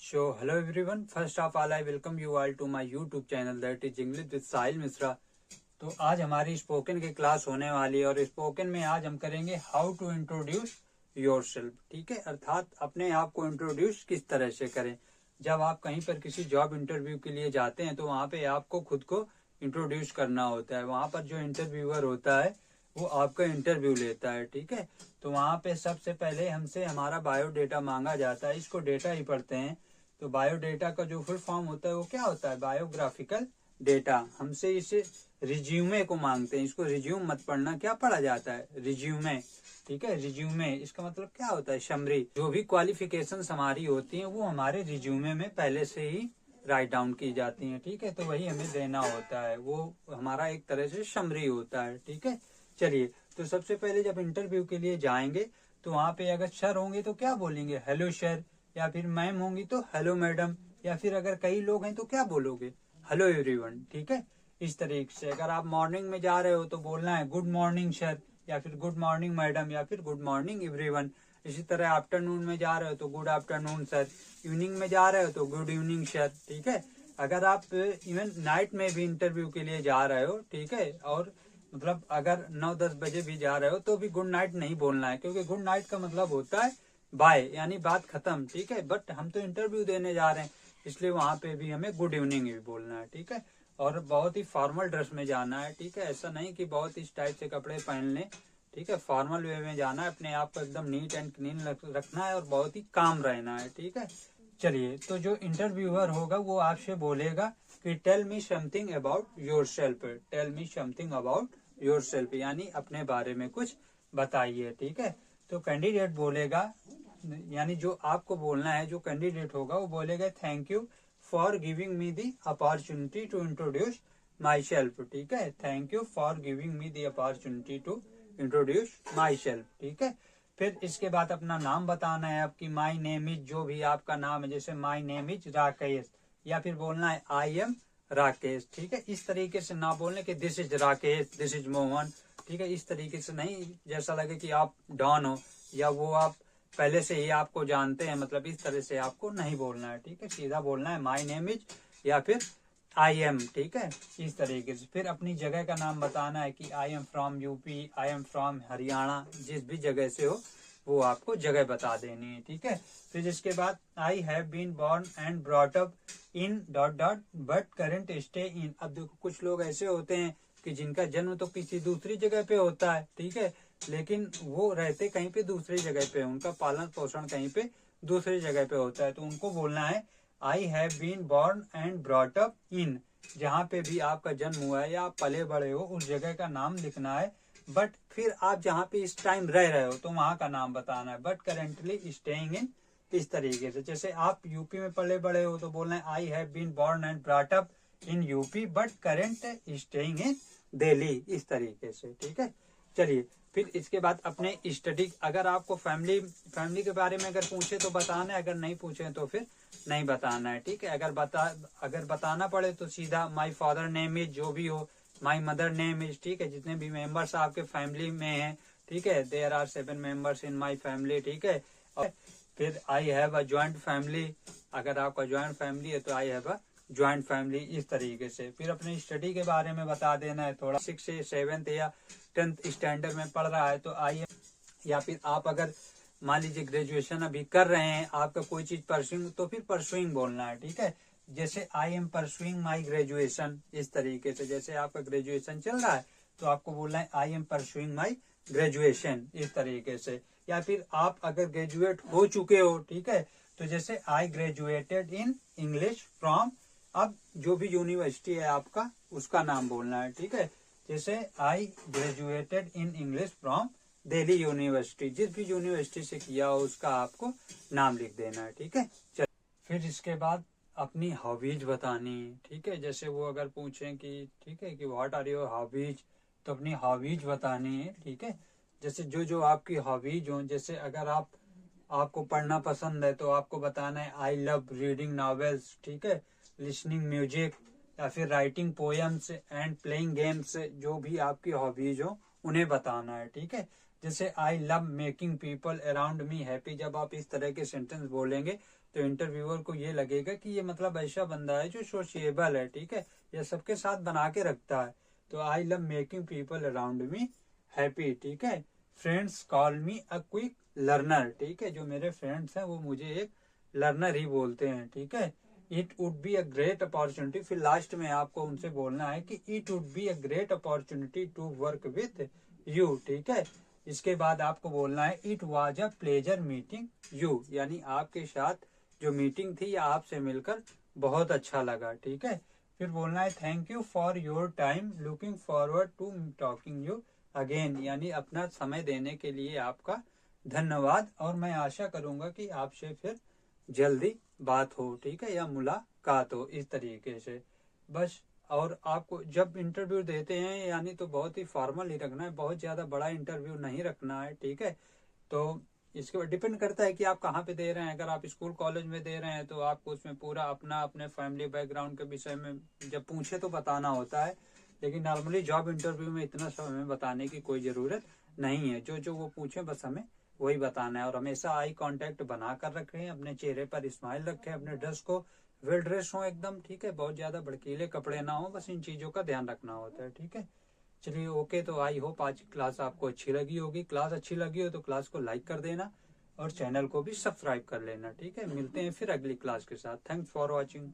So, hello everyone. First of all, I welcome you all to my YouTube channel that is English with साहिल मिश्रा। तो आज हमारी spoken की class होने वाली है और स्पोकन में आज हम करेंगे हाउ टू इंट्रोड्यूस योरसेल्फ। ठीक है, अर्थात अपने आप को इंट्रोड्यूस किस तरह से करें। जब आप कहीं पर किसी जॉब इंटरव्यू के लिए जाते हैं तो वहाँ पे आपको खुद को इंट्रोड्यूस करना होता है। वहाँ पर जो इंटरव्यूअर होता है वो आपका इंटरव्यू लेता है। ठीक है, तो वहाँ पे सबसे पहले हमसे हमारा बायोडेटा मांगा जाता है। इसको डेटा ही पढ़ते हैं। तो बायोडेटा का जो फुल फॉर्म होता है वो क्या होता है? Biographical data. हमसे इसे रिज्यूमे को मांगते हैं। इसको रिज्यूम मत पढ़ना, क्या पढ़ा जाता है? रिज्यूमे। ठीक है, रिज्यूमे इसका मतलब क्या होता है? समरी। जो भी क्वालिफिकेशंस हमारी होती हैं वो हमारे रिज्यूमे में पहले से ही राइट डाउन की जाती हैं। ठीक है, तो वही हमें देना होता है। वो हमारा एक तरह से समरी होता है। ठीक है, चलिए। तो सबसे पहले जब इंटरव्यू के लिए जाएंगे तो वहाँ पे अगर सर होंगे तो क्या बोलेंगे? Hello sir. या फिर मैम होंगी तो हेलो मैडम। या फिर अगर कई लोग हैं तो क्या बोलोगे? Hello everyone. ठीक है, इस तरीके से। अगर आप मॉर्निंग में जा रहे हो तो बोलना है गुड मॉर्निंग सर, या फिर गुड मॉर्निंग मैडम, या फिर गुड मॉर्निंग एवरीवन। इसी तरह आफ्टरनून में जा रहे हो तो गुड आफ्टरनून सर। इवनिंग में जा रहे हो तो गुड इवनिंग सर। ठीक है, अगर आप इवन नाइट में भी इंटरव्यू के लिए जा रहे हो, ठीक है, और मतलब अगर 9-10 बजे भी जा रहे हो तो भी गुड नाइट नहीं बोलना है, क्योंकि गुड नाइट का मतलब होता है बाय, यानी बात खत्म। ठीक है, बट हम तो इंटरव्यू देने जा रहे हैं इसलिए वहां पे भी हमें गुड इवनिंग भी बोलना है। ठीक है, और बहुत ही फॉर्मल ड्रेस में जाना है। ठीक है, ऐसा नहीं कि बहुत इस टाइप से कपड़े पहन लें। ठीक है, फॉर्मल वे में जाना है। अपने आप को एकदम नीट एंड क्लीन रखना है और बहुत ही काम रहना है। ठीक है, चलिए। तो जो इंटरव्यूअर होगा वो आपसे बोलेगा कि tell me something about yourself. Tell me something about yourself, यानी अपने बारे में कुछ बताइए। ठीक है, तो कैंडिडेट बोलेगा, यानी जो आपको बोलना है, जो कैंडिडेट होगा वो बोलेगा thank you for giving me the opportunity to introduce myself. ठीक है, thank you for giving me the opportunity to introduce myself. ठीक है, फिर इसके बाद अपना नाम बताना है आपकी। माई नेम इज, जो भी आपका नाम है, जैसे माई नेम इज राकेश, या फिर बोलना है आई एम राकेश। ठीक है, इस तरीके से ना बोलने कि this is Rakesh, this is Mohan. ठीक है, इस तरीके से नहीं, जैसा लगे कि आप डॉन हो या वो आप पहले से ही आपको जानते हैं, मतलब इस तरह से आपको नहीं बोलना है। ठीक है, सीधा बोलना है माई नेम इज या फिर आई एम। ठीक है, इस तरीके से। फिर अपनी जगह का नाम बताना है कि I am from UP, I am from Haryana, जिस भी जगह से हो वो आपको जगह बता देनी है। ठीक है, फिर इसके बाद I have been born and brought up in dot dot but current stay in. अब देखो, कुछ लोग ऐसे होते हैं कि जिनका जन्म तो किसी दूसरी जगह पे होता है, ठीक है, लेकिन वो रहते कहीं पे दूसरी जगह पे, उनका पालन पोषण कहीं पे दूसरी जगह पे होता है। तो उनको बोलना है I have been born and brought up in. जहाँ पे भी आपका जन्म हुआ है या आप पले बड़े हो उस जगह का नाम लिखना है। बट फिर आप जहाँ पे इस टाइम रह रहे हो तो वहाँ का नाम बताना है। बट करेंटली स्टेइंग इन, इस तरीके से। जैसे आप यूपी में पले बड़े हो तो बोलना है I have been born and brought up in UP but current staying in Delhi, इस तरीके से। ठीक है, चलिए। फिर इसके बाद अपने स्टडी, अगर आपको फैमिली के बारे में अगर पूछे तो बताना है, अगर नहीं पूछे तो फिर नहीं बताना है। ठीक है, अगर बताना पड़े तो सीधा माई फादर नेम इज, जो भी हो, माई मदर नेम इज। ठीक है, जितने भी मेंबर्स आपके फैमिली में हैं, ठीक है, there are 7 members in my family. ठीक है, और फिर I have a joint family, अगर आपका ज्वाइंट फैमिली है तो I have a joint family, इस तरीके से। फिर अपने स्टडी के बारे में बता देना है थोड़ा। 6 से 7th या 10th स्टैंडर्ड में पढ़ रहा है तो आई, या फिर आप अगर मान लीजिए ग्रेजुएशन अभी कर रहे हैं, आपका कोई चीज परस्यूइंग, तो फिर परस्यूइंग बोलना है। ठीक है, जैसे I am pursuing my graduation, इस तरीके से। जैसे आपका ग्रेजुएशन चल रहा है तो आपको बोलना है I am pursuing my graduation, इस तरीके से। या फिर आप अगर ग्रेजुएट हो चुके हो, ठीक है, तो जैसे I graduated in English from, अब जो भी यूनिवर्सिटी है आपका उसका नाम बोलना है। ठीक है, जैसे I graduated in English from Delhi university, जिस भी यूनिवर्सिटी से किया हो उसका आपको नाम लिख देना है। ठीक है, फिर इसके बाद अपनी हॉबीज बतानी है। ठीक है, जैसे वो अगर पूछें कि ठीक है कि व्हाट आर योर हॉबीज, तो अपनी हॉबीज बतानी है। ठीक है, जैसे जो जो आपकी हॉबीज हो, जैसे अगर आपको पढ़ना पसंद है तो आपको बताना है आई लव रीडिंग नॉवेल्स। ठीक है, लिसनिंग म्यूजिक, या फिर writing poems and playing games, जो भी आपकी हॉबीज हो उन्हें बताना है। ठीक है, जैसे I love making people around me happy, जब आप इस तरह के सेंटेंस बोलेंगे तो इंटरव्यूअर को ये लगेगा कि ये मतलब ऐसा बंदा है जो सोशिएबल है, ठीक है, ये सबके साथ बना के रखता है। तो I love making people around me happy, ठीक है। Friends call me a quick learner, ठीक है, जो मेरे फ्रेंड्स हैं वो मुझे एक लर्नर ही बोलते हैं, ठीक है। It would be a great opportunity, फिर लास्ट में आपको उनसे बोलना है कि it would be a great opportunity to work with you, ठीक है। इसके बाद आपको बोलना है it was a pleasure meeting you, यानी आपके साथ जो मीटिंग थी या आपसे मिलकर बहुत अच्छा लगा, ठीक है। फिर बोलना है thank you for your time, looking forward to talking you again, यानी अपना समय देने के लिए आपका धन्यवाद और मैं आशा करूंगा कि आपसे फिर जल्दी बात हो, ठीक है, या मुलाकात हो, इस तरीके से बस। और आपको जब इंटरव्यू देते हैं यानी तो बहुत ही फॉर्मल ही रखना है, बहुत ज्यादा बड़ा इंटरव्यू नहीं रखना है, ठीक है। तो इसके ऊपर डिपेंड करता है कि आप कहाँ पे दे रहे हैं। अगर आप स्कूल कॉलेज में दे रहे हैं तो आपको उसमें पूरा अपना अपने फैमिली बैकग्राउंड के विषय में जब पूछे तो बताना होता है, लेकिन नॉर्मली जॉब इंटरव्यू में इतना सब हमें बताने की कोई जरूरत नहीं है। जो जो वो पूछे बस हमें वही बताना है। और हमेशा आई कांटेक्ट बना कर रखें, अपने चेहरे पर स्माइल रखें, अपने ड्रेस को वेल ड्रेस हो एकदम, ठीक है, बहुत ज्यादा भड़कीले कपड़े ना हो, बस इन चीजों का ध्यान रखना होता है, ठीक है। चलिए ओके, तो आई होप आज की क्लास आपको अच्छी लगी होगी। क्लास अच्छी लगी हो तो क्लास को लाइक कर देना और चैनल को भी सब्सक्राइब कर लेना, ठीक है। मिलते हैं फिर अगली क्लास के साथ। Thanks for watching.